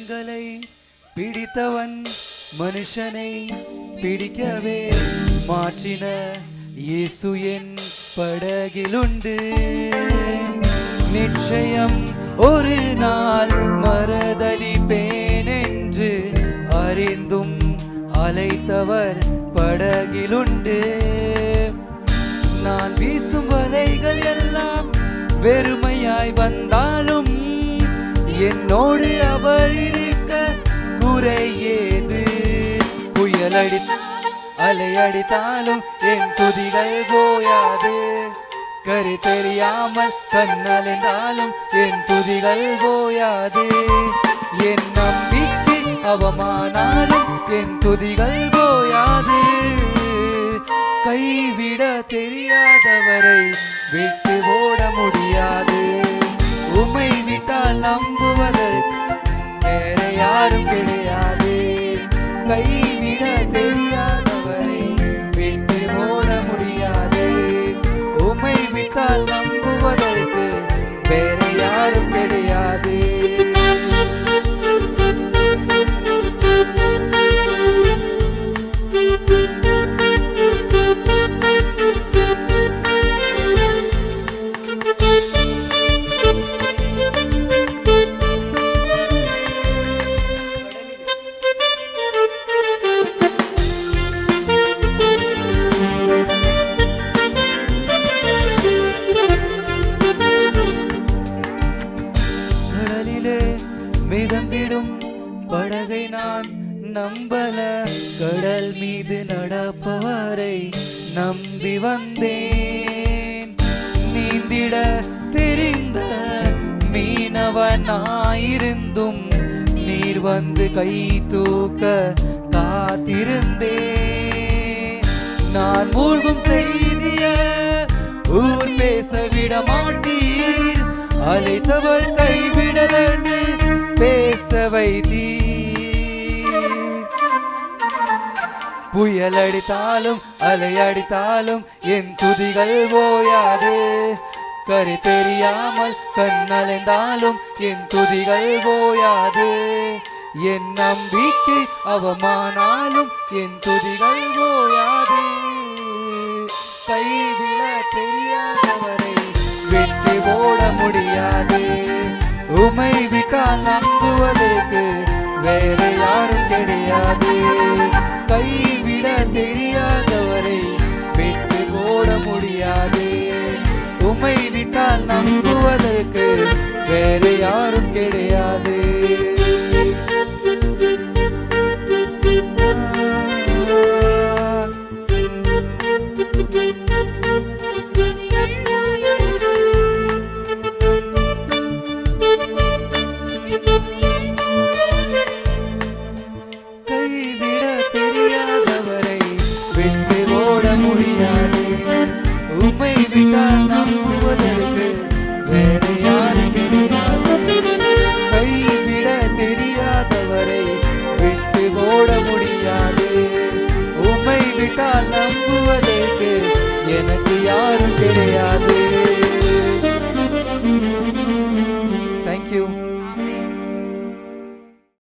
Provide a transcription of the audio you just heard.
மீன்களை பிடித்தவன் மனுஷனை பிடிக்கவே மாற்றின இயேசு என் படகிலுண்டு. நிச்சயம் ஒரு நாள் மறுதலிப்பேன் என்று அறிந்தும் அழைத்தவர் படகிலுண்டு. நான் வீசும் வலைகள் எல்லாம் வெறுமையாய் வந்தாலும் என்னோடு அவர் இருக்க குறையேது. புயலடி அலையடித்தாலும் என் துதிகள் போயாது. கரை தெரியாமல் கண்ணலைந்தாலும் என் துதிகள் போயாது. என் நம்பிக்கை அவமானாலும் என் துதிகள் போயாது. கைவிட தெரியாதவரை விட்டு ஓட முடியாது. உம்மை விட்டால் நம்புவதற்கு வேற யாரும் கிடையாது. கைவிட தெரியாதவரை விட்டு ஓட முடியாது. உம்மை விட்டால் நம்புவதற்கு வேற யாரும் கிடையாது. மிதந்திடும் படகை நான் நம்பல. கடல் மீது நடப்பவரை நம்பி வந்தேன். நீந்திட தெரிந்த மீனவனாயிருந்தும் நீர் வந்து கை தூக்க காத்திருந்தேன். நான் மூழ்கும் செய்திய ஊர் பேச விட மாட்டீர். அழைத்தவள் கைவிடலன்னு பேச வைத்தீர். புயல் அடித்தாலும் அலையடித்தாலும் என் துதிகள் போயாது. கரை தெரியாமல் கண்ணலைந்தாலும் என் துதிகள் போயாது. என் நம்பிக்கை அவமானாலும் என் துதிகள் போயாது. கைவிட தெரியாதவரை வெற்றி ஓட முடியாது. உம்மை விட்டால் நம்புவதற்கு வேற யாரும் கிடையாது. கைவிட தெரியாதவரை விட்டு ஓட முடியாது. உம்மை விட்டால் நம்புவதற்கு வேற யாரும் கிடையாது. உம்மை விட்டால் நம்புவதற்கு வேற யாரும் கிடையாது. கைவிட தெரியாதவரை விட்டு ஓட முடியாது. உம்மை விட்டால் நம்புவதற்கு எனக்கு